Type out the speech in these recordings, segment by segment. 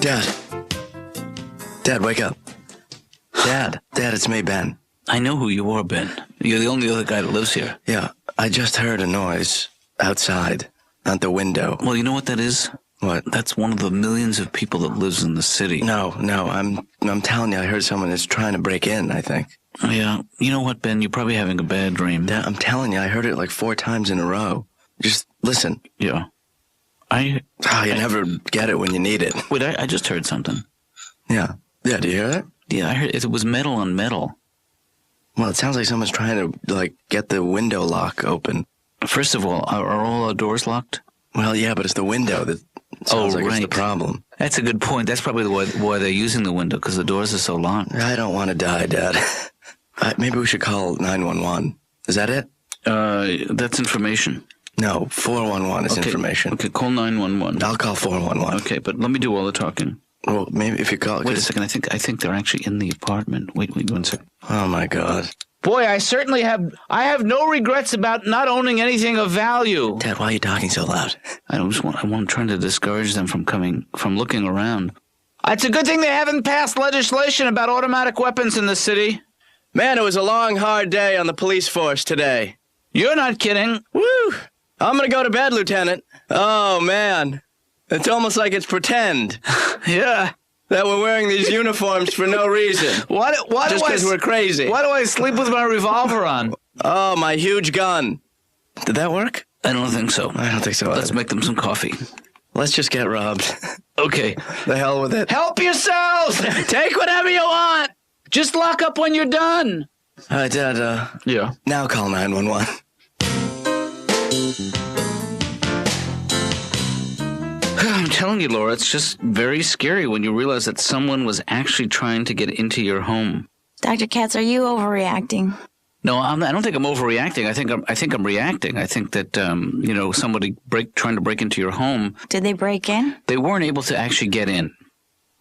Dad. Dad, wake up. Dad, it's me, Ben. I know who you are, Ben. You're the only other guy that lives here. Yeah, I just heard a noise outside, at the window. Well, you know what that is? What? That's one of the millions of people that lives in the city. No, I'm telling you, I heard someone is trying to break in, I think. Yeah, you know what, Ben? You're probably having a bad dream. Dad, I'm telling you, I heard it like 4 times in a row. Just listen. Yeah. You never get it when you need it. Wait, I just heard something. Yeah. Yeah, do you hear that? Yeah, I heard it was metal on metal. Well, it sounds like someone's trying to, get the window lock open. First of all, are all our doors locked? Well, yeah, but it's the window that sounds like it's the problem. That's a good point. That's probably why they're using the window, because the doors are so locked. I don't want to die, Dad. Maybe we should call 911. Is that it? That's information. No, 411 is information. Okay, call 911. I'll call 411. Okay, but let me do all the talking. Well, maybe if you call... Wait a second, I think they're actually in the apartment. Wait 1 second. Oh, my God. Boy, I have no regrets about not owning anything of value. Dad, why are you talking so loud? I'm trying to discourage them from looking around. It's a good thing they haven't passed legislation about automatic weapons in the city. Man, it was a long, hard day on the police force today. You're not kidding. Woo! I'm gonna go to bed, Lieutenant. Oh, man. It's almost like it's pretend. Yeah. That we're wearing these uniforms for no reason. Just because we're crazy. Why do I sleep with my revolver on? Oh, my huge gun. Did that work? I don't think so. I don't think so. Let's make them some coffee. Let's just get robbed. Okay. The hell with it. Help yourselves! Take whatever you want! Just lock up when you're done. All right, Dad, Yeah. Now call 911. I'm telling you, Laura, it's just very scary when you realize that someone was actually trying to get into your home. Dr. Katz, are you overreacting? No, I don't think I'm overreacting. I think I'm reacting. I think that somebody trying to break into your home. Did they break in? They weren't able to actually get in.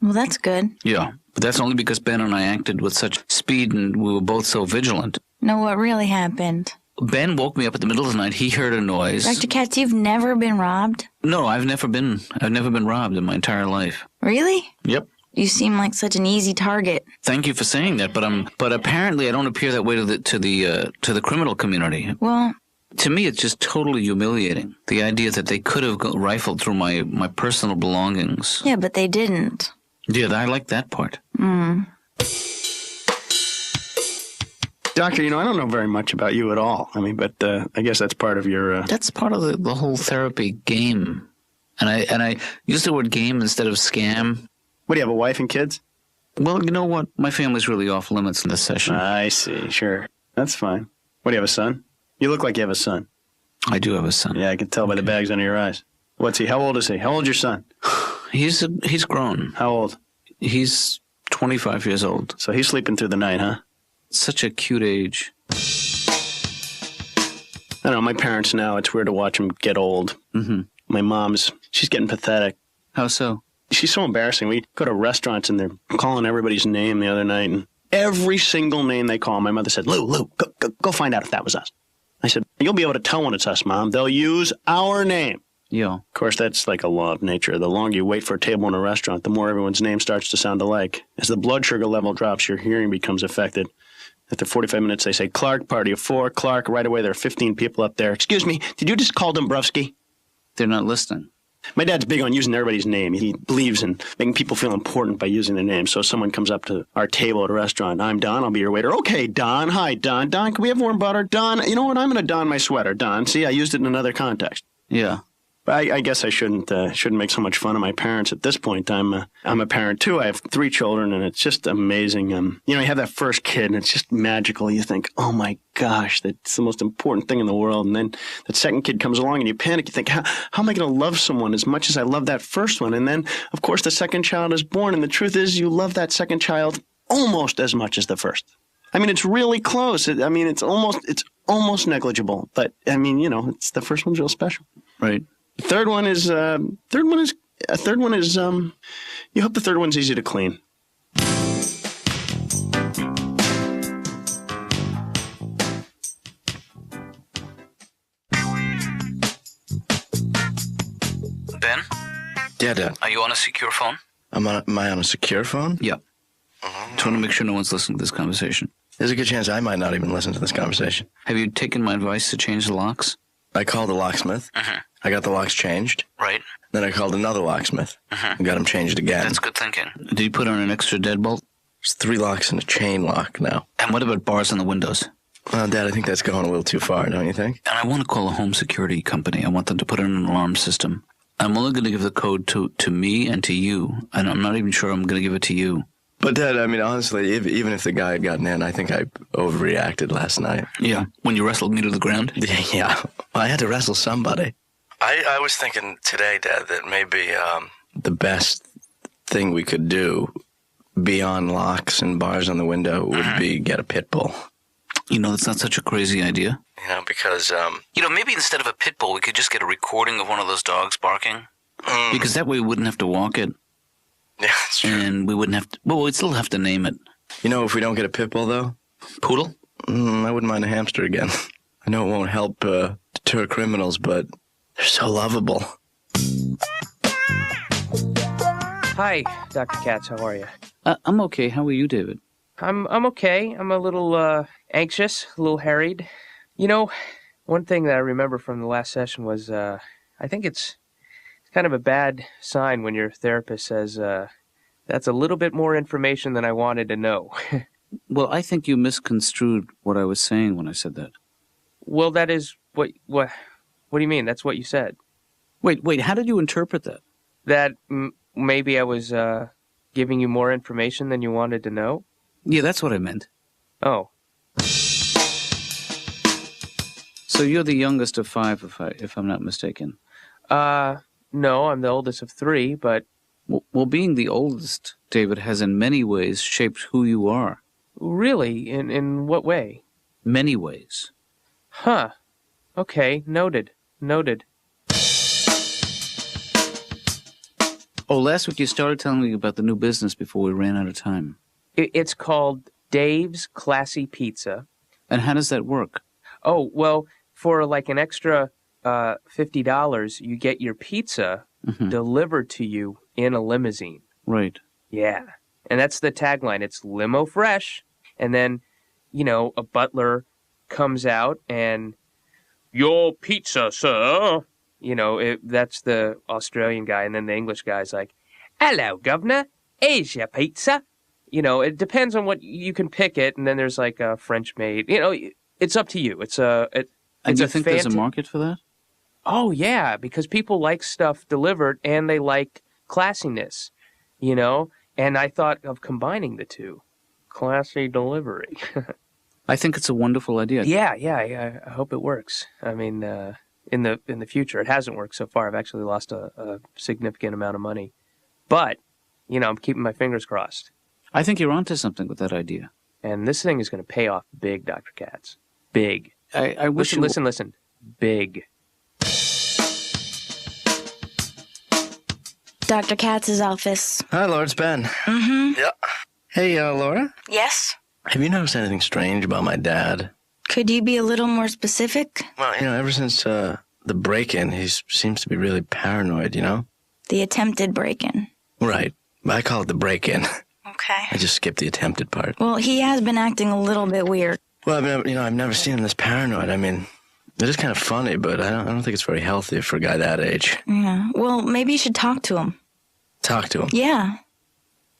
Well, that's good. Yeah, but that's only because Ben and I acted with such speed and we were both so vigilant. No, what really happened? Ben woke me up at the middle of the night. He heard a noise. Dr. Katz, you've never been robbed? No, I've never been robbed in my entire life. Really? Yep. You seem like such an easy target. Thank you for saying that, but apparently I don't appear that way to the criminal community. Well, to me, it's just totally humiliating. The idea that they could have rifled through my personal belongings. Yeah, but they didn't. Yeah, I like that part. Doctor, I don't know very much about you at all. But I guess that's part of your... That's part of the whole therapy game. And I use the word game instead of scam. What, do you have a wife and kids? Well, you know what? My family's really off limits in this session. I see, sure. That's fine. What, do you have a son? You look like you have a son. I do have a son. Yeah, I can tell by the bags under your eyes. What's he? How old is he? How old's your son? He's grown. How old? He's 25 years old. So he's sleeping through the night, huh? Such a cute age. I don't know, my parents now, it's weird to watch them get old. Mm-hmm. My mom's, she's getting pathetic. How so? She's so embarrassing. We go to restaurants and they're calling everybody's name the other night, and every single name they call, my mother said, Lou, go find out if that was us. I said, you'll be able to tell when it's us, Mom. They'll use our name. Yeah. Of course, that's like a law of nature. The longer you wait for a table in a restaurant, the more everyone's name starts to sound alike. As the blood sugar level drops, your hearing becomes affected. After 45 minutes, they say, Clark, party of 4. Clark, right away, there are 15 people up there. Excuse me, did you just call Dombrowski? They're not listening. My dad's big on using everybody's name. He believes in making people feel important by using their name. So if someone comes up to our table at a restaurant, I'm Don, I'll be your waiter. Okay, Don. Hi, Don. Don, can we have warm butter? Don, you know what? I'm going to don my sweater. Don, see, I used it in another context. Yeah. But I guess I shouldn't make so much fun of my parents at this point. I'm a parent, too. I have 3 children, and it's just amazing. You have that first kid, and it's just magical. You think, oh, my gosh, that's the most important thing in the world. And then that second kid comes along, and you panic. You think, how am I going to love someone as much as I love that first one? And then, of course, the second child is born, and the truth is you love that second child almost as much as the first. It's really close. It's almost negligible. But, it's the first one's real special. Right. Third one is you hope the third one's easy to clean. Ben? Yeah, Dad. Are you on a secure phone? Am I on a secure phone? Yeah. Just want to make sure no one's listening to this conversation. There's a good chance I might not even listen to this conversation. Have you taken my advice to change the locks? I called the locksmith. I got the locks changed. Right. Then I called another locksmith and got them changed again. That's good thinking. Did you put on an extra deadbolt? There's 3 locks and a chain lock now. And what about bars on the windows? Well, Dad, I think that's going a little too far, don't you think? And I want to call a home security company. I want them to put in an alarm system. I'm only going to give the code to me and to you, and I'm not even sure I'm going to give it to you. But, Dad, I mean, honestly, even if the guy had gotten in, I think I overreacted last night. Yeah, when you wrestled me to the ground? Yeah. Well, I had to wrestle somebody. I was thinking today, Dad, that maybe the best thing we could do beyond locks and bars on the window would be get a pit bull. You know, that's not such a crazy idea. You know, because... maybe instead of a pit bull, we could just get a recording of one of those dogs barking. Because that way we wouldn't have to walk it. Yeah, that's true. And we wouldn't have to... Well, we'd still have to name it. You know, if we don't get a pit bull, though... Poodle? I wouldn't mind a hamster again. I know it won't help deter criminals, but they're so lovable. Hi, Dr. Katz. How are you? I'm okay. How are you, David? I'm okay. I'm a little anxious, a little harried. You know, one thing that I remember from the last session was I think it's kind of a bad sign when your therapist says that's a little bit more information than I wanted to know. Well, I think you misconstrued what I was saying when I said that. Well, that is what do you mean? That's what you said. Wait, how did you interpret that? That maybe I was giving you more information than you wanted to know? Yeah, that's what I meant. Oh. So you're the youngest of 5, if I'm not mistaken. No, I'm the oldest of 3, but... Well, being the oldest, David, has in many ways shaped who you are. Really? In what way? Many ways. Huh. Okay, noted. Oh, last week you started telling me about the new business before we ran out of time. It's called Dave's Classy Pizza. And how does that work? Oh, well, for like an extra $50, you get your pizza delivered to you in a limousine. Right. Yeah. And that's the tagline. It's limo fresh. And then, you know, a butler comes out and, your pizza, sir. You know, that's the Australian guy. And then the English guy's like, hello, governor. Here's your pizza. You know, it depends on what you can pick it. And then there's like a French maid. You know, it's up to you. It's and you think there's a market for that? Oh, yeah, because people like stuff delivered and they like classiness, you know? And I thought of combining the two. Classy delivery. I think it's a wonderful idea. Yeah, I hope it works. I mean, in the future, it hasn't worked so far. I've actually lost a significant amount of money. But, you know, I'm keeping my fingers crossed. I think you're onto something with that idea. And this thing is going to pay off big, Dr. Katz. Big. I wish Listen. Big. Dr. Katz's office. Hi, Laura, it's Ben. Mm-hmm. Yeah. Hey, Laura? Yes? Have you noticed anything strange about my dad? Could you be a little more specific? Well, you know, ever since the break-in, he seems to be really paranoid, you know? The attempted break-in. Right. I call it the break-in. Okay. I just skipped the attempted part. Well, he has been acting a little bit weird. Well, I've never seen him this paranoid. I mean, it is kind of funny, but I don't think it's very healthy for a guy that age. Yeah. Well, maybe you should talk to him. Talk to him. Yeah.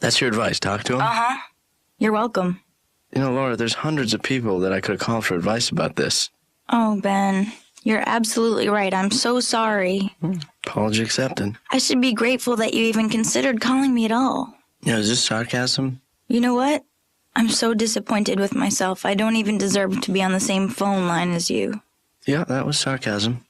That's your advice, talk to him? Uh-huh. You're welcome. You know, Laura, there's hundreds of people that I could have called for advice about this. Oh, Ben. You're absolutely right. I'm so sorry. Apology accepted. I should be grateful that you even considered calling me at all. You know, is this sarcasm? You know what? I'm so disappointed with myself. I don't even deserve to be on the same phone line as you. Yeah, that was sarcasm.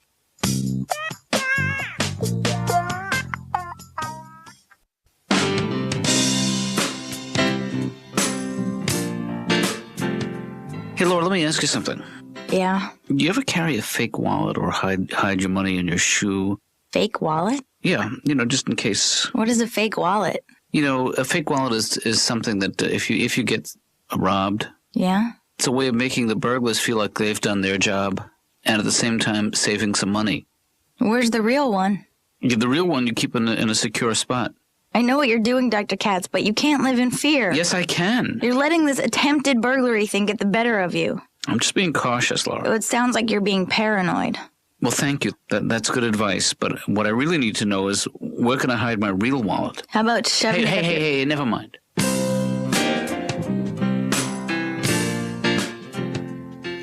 Hey, Laura, let me ask you something. Yeah. Do you ever carry a fake wallet or hide your money in your shoe? Fake wallet? Yeah, you know, just in case. What is a fake wallet? You know, a fake wallet is something that if you get robbed, Yeah? it's a way of making the burglars feel like they've done their job and at the same time saving some money. Where's the real one? The real one you keep in a secure spot. I know what you're doing, Dr. Katz, but you can't live in fear. Yes, I can. You're letting this attempted burglary thing get the better of you. I'm just being cautious, Laura. It sounds like you're being paranoid. Well, thank you. That's good advice. But what I really need to know is where can I hide my real wallet? How about shoving Hey, never mind.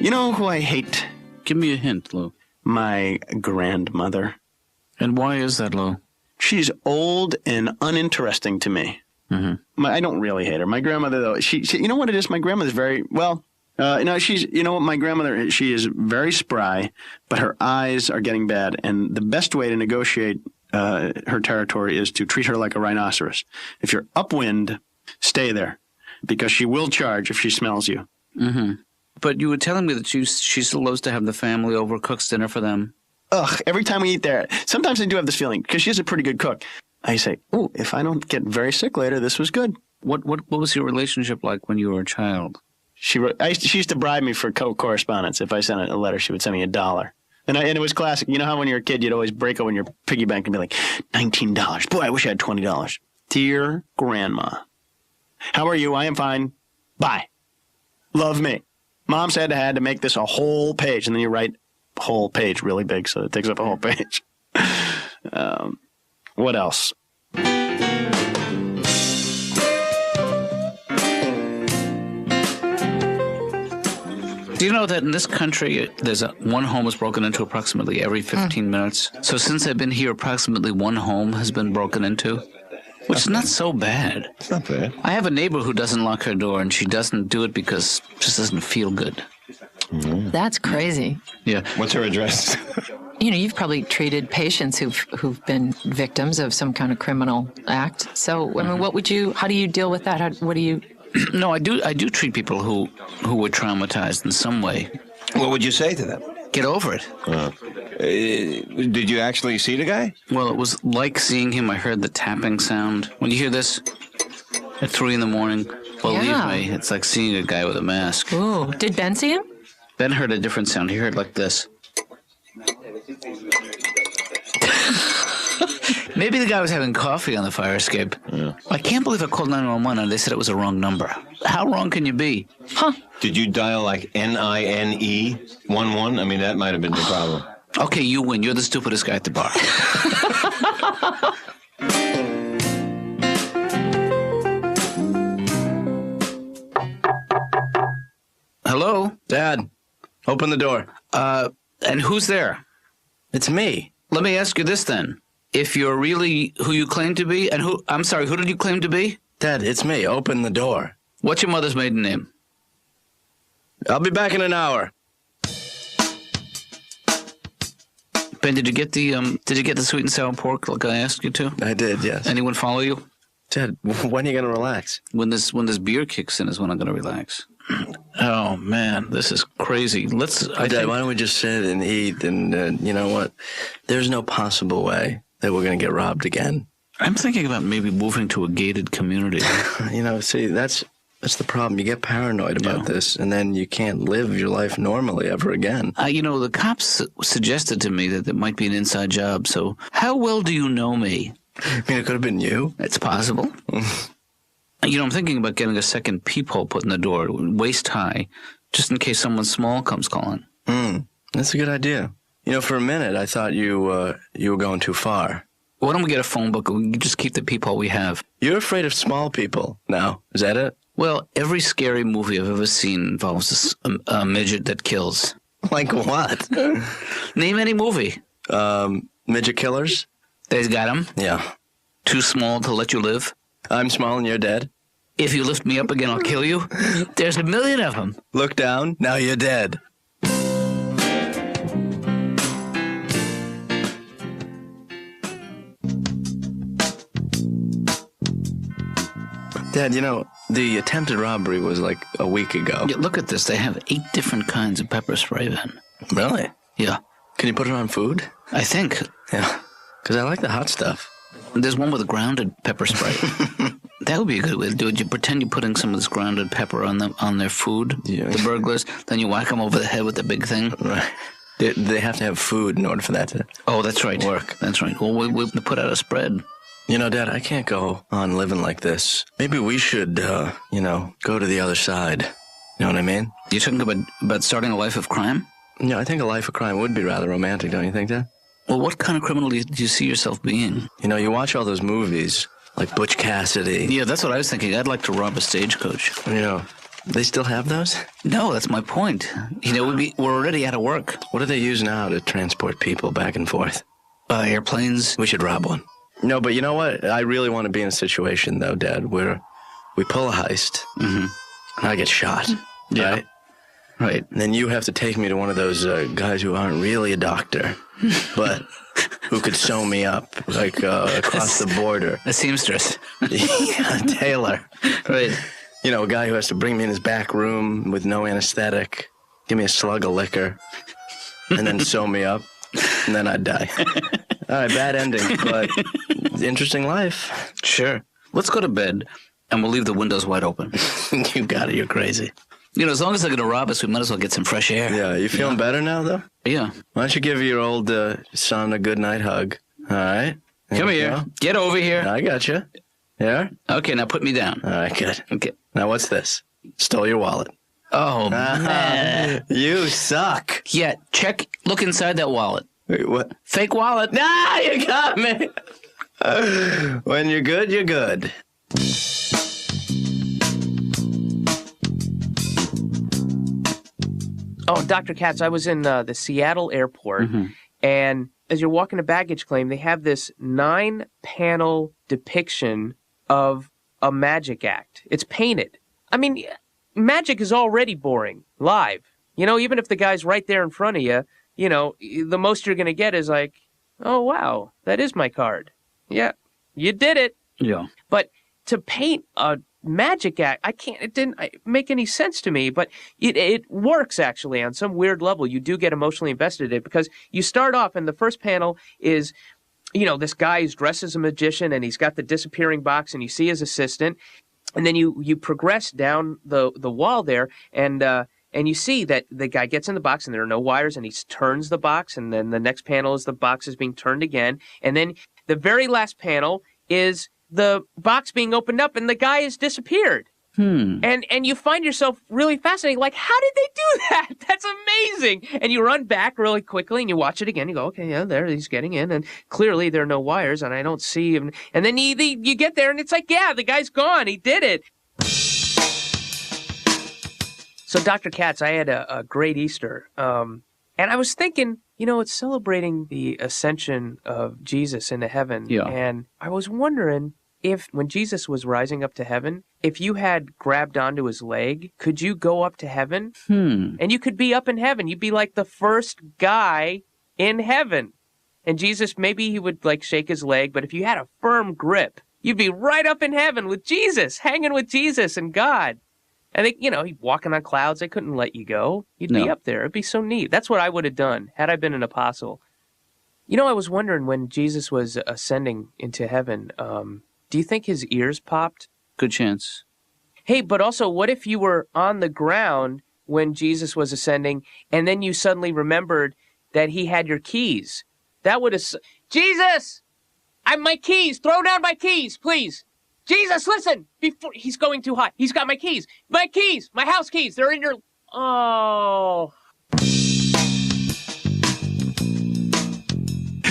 You know who I hate? Give me a hint, Lou. My grandmother. And why is that, Lou? She's old and uninteresting to me. Mm-hmm. I don't really hate her. My grandmother, though, she you know what it is? My grandmother's very, well, my grandmother, she is very spry, but her eyes are getting bad. And the best way to negotiate her territory is to treat her like a rhinoceros. If you're upwind, stay there, because she will charge if she smells you. Mm-hmm. But you were telling me that she still loves to have the family over, cooks dinner for them. Ugh, every time we eat there, sometimes I do have this feeling, because she's a pretty good cook. I say, oh, if I don't get very sick later, this was good. What was your relationship like when you were a child? She used to bribe me for correspondence. If I sent a letter, she would send me $1. And it was classic. You know how when you're a kid, you'd always break open your piggy bank and be like, $19. Boy, I wish I had $20. Dear Grandma, how are you? I am fine. Bye. Love me. Mom said I had to make this a whole page, and then you write whole page really big, so it takes up a whole page. What else? Do you know that in this country, one home is broken into approximately every 15 minutes? So since I've been here, approximately one home has been broken into, which is not so bad. It's not bad. I have a neighbor who doesn't lock her door, and she doesn't do it because it just doesn't feel good. Mm-hmm. That's crazy. Yeah. What's her address? You've probably treated patients who've been victims of some kind of criminal act. So, I mean, how do you deal with that? What do you... No, I do treat people who were traumatized in some way. What would you say to them? Get over it. Did you actually see the guy? Well, it was like seeing him. I heard the tapping sound. When you hear this at 3 a.m, believe me, it's like seeing a guy with a mask. Ooh, did Ben see him? Ben heard a different sound. He heard like this. Maybe the guy was having coffee on the fire escape. Yeah. I can't believe I called 911 and they said it was a wrong number. How wrong can you be? Huh? Did you dial like NINE11? I mean, that might have been the problem. Okay, you win. You're the stupidest guy at the bar. Hello? Dad, open the door. And who's there? It's me. Let me ask you this then. If you're really who you claim to be, and who did you claim to be? Dad, it's me. Open the door. What's your mother's maiden name? I'll be back in an hour. Ben, did you get the sweet and sour pork like I asked you to? I did, yes. Anyone follow you? Dad, when are you going to relax? When this beer kicks in is when I'm going to relax. Oh, man, this is crazy. Dad, why don't we just sit and eat and, you know what? There's no possible way that we're going to get robbed again. I'm thinking about maybe moving to a gated community. See, that's the problem. You get paranoid about this, and then you can't live your life normally ever again. The cops suggested to me that it might be an inside job, so how well do you know me? I mean, it could have been you. It's possible. I'm thinking about getting a second peephole put in the door, waist high, just in case someone small comes calling. That's a good idea. For a minute, I thought you were going too far. Why don't we get a phone book and we can just keep the peephole we have? You're afraid of small people now. Is that it? Well, every scary movie I've ever seen involves a midget that kills. Like what? Name any movie. Midget killers? They've got them? Yeah. Too small to let you live? I'm small and you're dead? If you lift me up again, I'll kill you? There's a million of them. Look down, now you're dead. Dad, the attempted robbery was like a week ago. Yeah, look at this. They have 8 different kinds of pepper spray, Ben. Really? Yeah. Can you put it on food? I think. Yeah. Because I like the hot stuff. There's one with grounded pepper spray. That would be a good way to do it. You pretend you're putting some of this grounded pepper on their food, the burglars. Then you whack them over the head with the big thing. Right. They have to have food in order for that to that's right. work. That's right. Well, we'll put out a spread. You know, Dad, I can't go on living like this. Maybe we should, go to the other side. You know what I mean? You're talking about starting a life of crime? Yeah, I think a life of crime would be rather romantic, don't you think, Dad? Well, what kind of criminal do you see yourself being? You know, you watch all those movies, like Butch Cassidy. Yeah, that's what I was thinking. I'd like to rob a stagecoach. You know, they still have those? No, that's my point. You know, we're already out of work. What do they use now to transport people back and forth? Airplanes. We should rob one. No, but you know what? I really want to be in a situation, though, Dad, where we pull a heist, and I get shot, right? Right. And then you have to take me to one of those guys who aren't really a doctor, but who could sew me up, like, across the border. A seamstress. Yeah, tailor. Right. You know, a guy who has to bring me in his back room with no anesthetic, give me a slug of liquor, and then sew me up, and then I'd die. All right, bad ending, but interesting life. Sure. Let's go to bed, and we'll leave the windows wide open. You got it. You're crazy. You know, as long as they're going to rob us, we might as well get some fresh air. Yeah, you feeling better now, though? Yeah. Why don't you give your old son a good night hug? All right? There Come you here. go. Get over here. I got you. Yeah? Okay, now put me down. All right, good. Okay. Now, what's this? Stole your wallet. Oh, man. You suck. Yeah, look inside that wallet. Wait, what? Fake wallet. Ah, you got me. When you're good, you're good. Oh, Dr. Katz, I was in the Seattle airport, and as you're walking a baggage claim, they have this 9-panel depiction of a magic act. It's painted. I mean, magic is already boring, live. You know, even if the guy's right there in front of you, you know, the most you're going to get is like, oh, wow, that is my card. Yeah, you did it. Yeah. But to paint a magic act, it didn't make any sense to me, but it works actually on some weird level. You do get emotionally invested in it because you start off and the first panel is, you know, this guy is dressed as a magician and he's got the disappearing box and you see his assistant, and then you progress down the wall there and you see that the guy gets in the box and there are no wires and he turns the box, and then the next panel is the box is being turned again, and then the very last panel is the box being opened up and the guy has disappeared. And you find yourself really fascinated, like, how did they do that? That's amazing. And you run back really quickly and you watch it again. You go, okay, yeah, there he's getting in, and clearly there are no wires and I don't see him. And then you get there and it's like, yeah, the guy's gone. He did it. So, Dr. Katz, I had a great Easter. And I was thinking, you know, it's celebrating the ascension of Jesus into heaven. Yeah. And I was wondering if, when Jesus was rising up to heaven, if you had grabbed onto his leg, could you go up to heaven? And you could be up in heaven. You'd be like the first guy in heaven. And Jesus, maybe he would like shake his leg, but if you had a firm grip, you'd be right up in heaven with Jesus, hanging with Jesus and God. And they, you know, walking on clouds, they couldn't let you go. You'd be up there. It'd be so neat. That's what I would have done had I been an apostle. You know, I was wondering when Jesus was ascending into heaven, do you think his ears popped? Good chance. Hey, but also, what if you were on the ground when Jesus was ascending, and then you suddenly remembered that he had your keys? That would have... Jesus! My keys! Throw down my keys, please! Jesus, listen! Before he's going too high. He's got my keys! My keys! My house keys! They're in your... Oh...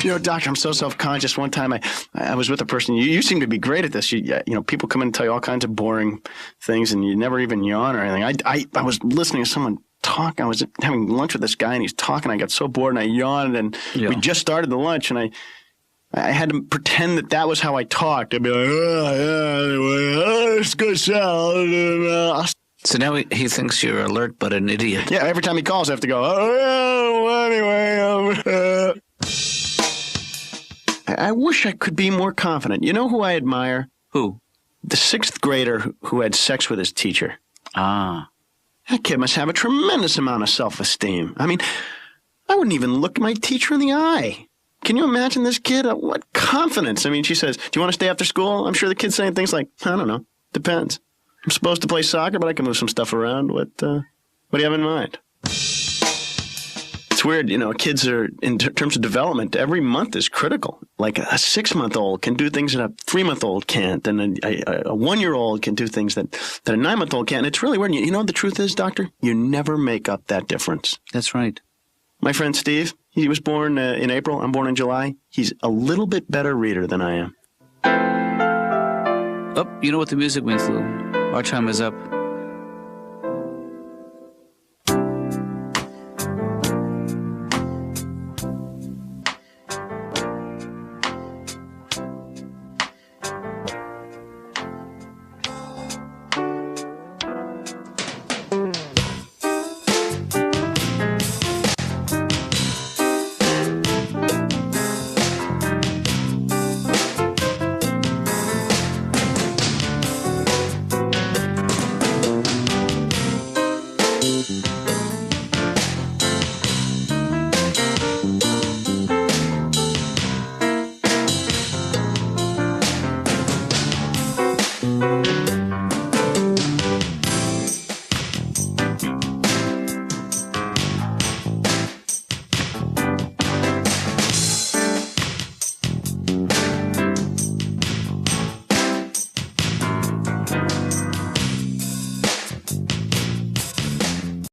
You know, doctor, I'm so self-conscious. One time I was with a person. You seem to be great at this. You know, people come in and tell you all kinds of boring things, and you never even yawn or anything. I was listening to someone talk. I was having lunch with this guy, and he's talking. I got so bored, and I yawned, and we just started the lunch, and I had to pretend that was how I talked. I'd be like, it's good salad. So now he thinks you're alert but an idiot. Yeah, every time he calls, I have to go, anyway. I wish I could be more confident. You know who I admire? Who? The 6th grader who had sex with his teacher. Ah. That kid must have a tremendous amount of self-esteem. I mean, I wouldn't even look my teacher in the eye. Can you imagine this kid? What confidence. I mean, she says, do you want to stay after school? I'm sure the kid's saying things like, I don't know. Depends. I'm supposed to play soccer, but I can move some stuff around. What do you have in mind? It's weird. Kids are, in terms of development, every month is critical. Like a 6-month-old can do things that a 3-month-old can't, and a 1-year-old can do things that a 9-month-old can't. It's really weird. You know what the truth is, Doctor? You never make up that difference. That's right. My friend Steve, he was born in April. I'm born in July. He's a little bit better reader than I am. Oh, you know what the music means, Lou? Our time is up.